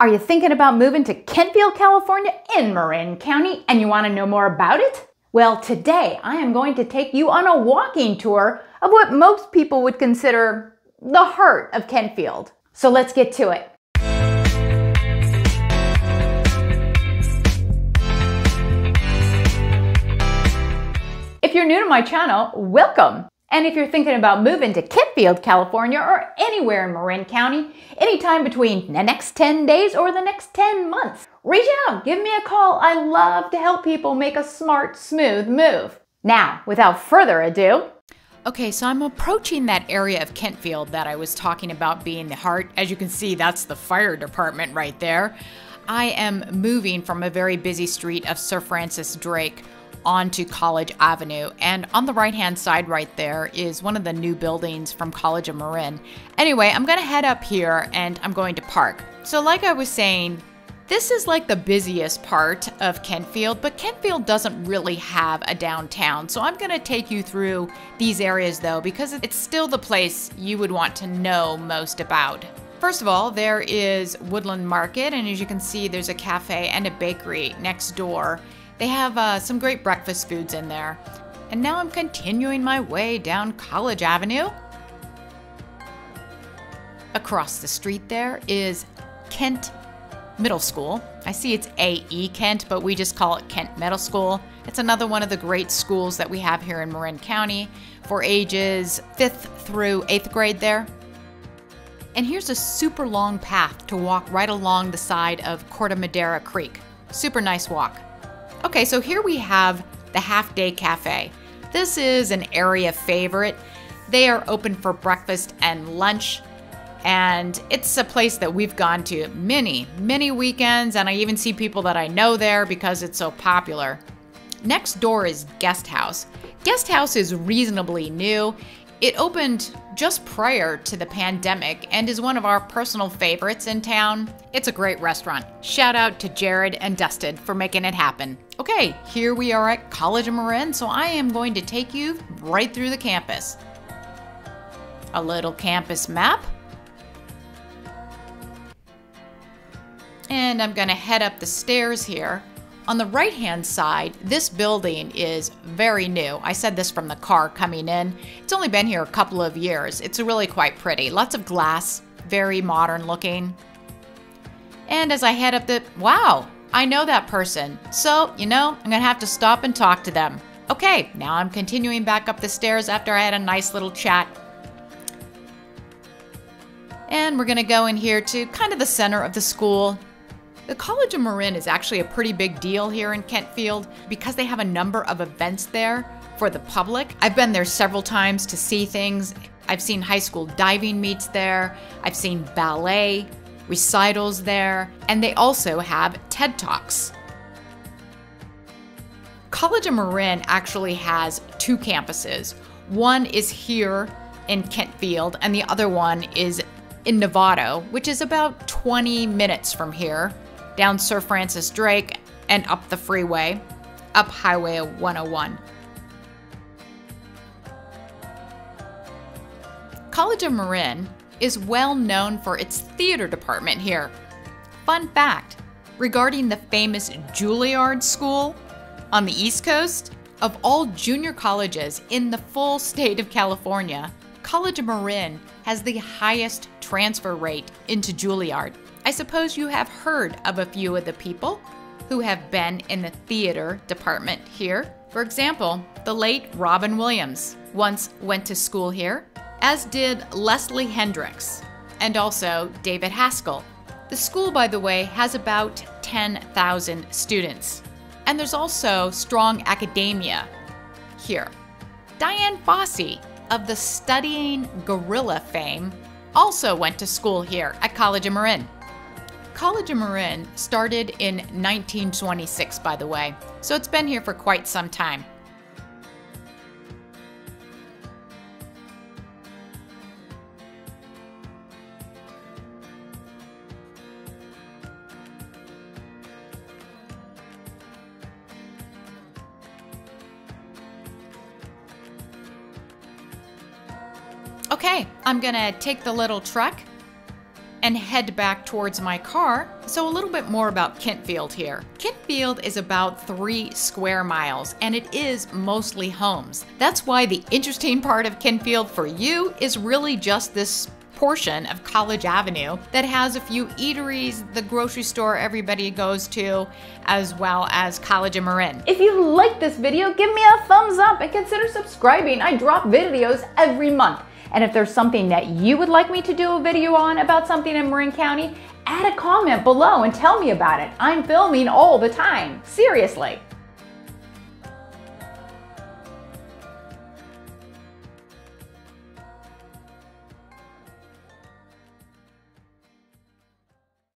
Are you thinking about moving to Kentfield, California in Marin County and you want to know more about it? Well, today I am going to take you on a walking tour of what most people would consider the heart of Kentfield. So let's get to it. If you're new to my channel, welcome. And if you're thinking about moving to Kentfield, California, or anywhere in Marin County, anytime between the next 10 days or the next 10 months, reach out, give me a call. I love to help people make a smart, smooth move. Now, without further ado, okay, so I'm approaching that area of Kentfield that I was talking about being the heart. As you can see, that's the fire department right there. I am moving from a very busy street of Sir Francis Drake onto College Avenue, and on the right hand side right there is one of the new buildings from College of Marin. Anyway, I'm gonna head up here and I'm going to park. So like I was saying, this is like the busiest part of Kentfield, but Kentfield doesn't really have a downtown. So I'm gonna take you through these areas though, because it's still the place you would want to know most about. First of all, there is Woodland Market, and as you can see, there's a cafe and a bakery next door. They have some great breakfast foods in there. And now I'm continuing my way down College Avenue. Across the street there is Kent Middle School. I see it's AE Kent, but we just call it Kent Middle School. It's another one of the great schools that we have here in Marin County for ages 5th through 8th grade there. And here's a super long path to walk right along the side of Corte Madera Creek. Super nice walk. Okay, so here we have the Half Day Cafe. This is an area favorite. They are open for breakfast and lunch, and it's a place that we've gone to many weekends, and I even see people that I know there because it's so popular. Next door is Guest House. Guest House is reasonably new. It opened just prior to the pandemic and is one of our personal favorites in town. It's a great restaurant. Shout out to Jared and Dustin for making it happen. Okay, here we are at College of Marin, so I am going to take you right through the campus. A little campus map. And I'm gonna head up the stairs here. On the right-hand side, this building is very new. I said this from the car coming in. It's only been here a couple of years. It's really quite pretty. Lots of glass, very modern looking. And as I head up wow, I know that person. So, you know, I'm gonna have to stop and talk to them. Okay, now I'm continuing back up the stairs after I had a nice little chat. And we're gonna go in here to kind of the center of the school. The College of Marin is actually a pretty big deal here in Kentfield because they have a number of events there for the public. I've been there several times to see things. I've seen high school diving meets there. I've seen ballet recitals there, and they also have TED Talks. College of Marin actually has two campuses. One is here in Kentfield, and the other one is in Novato, which is about 20 minutes from here, down Sir Francis Drake and up the freeway, up Highway 101. College of Marin is well known for its theater department here. Fun fact, regarding the famous Juilliard School on the East Coast, of all junior colleges in the full state of California, College of Marin has the highest transfer rate into Juilliard. I suppose you have heard of a few of the people who have been in the theater department here. For example, the late Robin Williams once went to school here, as did Leslie Hendricks, and also David Haskell. The school, by the way, has about 10,000 students. And there's also strong academia here. Dian Fossey of the Studying Gorilla fame also went to school here at College of Marin. College of Marin started in 1926, by the way, so it's been here for quite some time. Okay, I'm gonna take the little truck and head back towards my car So a little bit more about Kentfield here. Kentfield is about 3 square miles, and it is mostly homes. That's why the interesting part of Kentfield for you is really just this portion of College Avenue that has a few eateries, the grocery store everybody goes to, as well as College and Marin. If you liked this video, give me a thumbs up and consider subscribing. I drop videos every month. And if there's something that you would like me to do a video on about something in Marin County, add a comment below and tell me about it. I'm filming all the time. Seriously.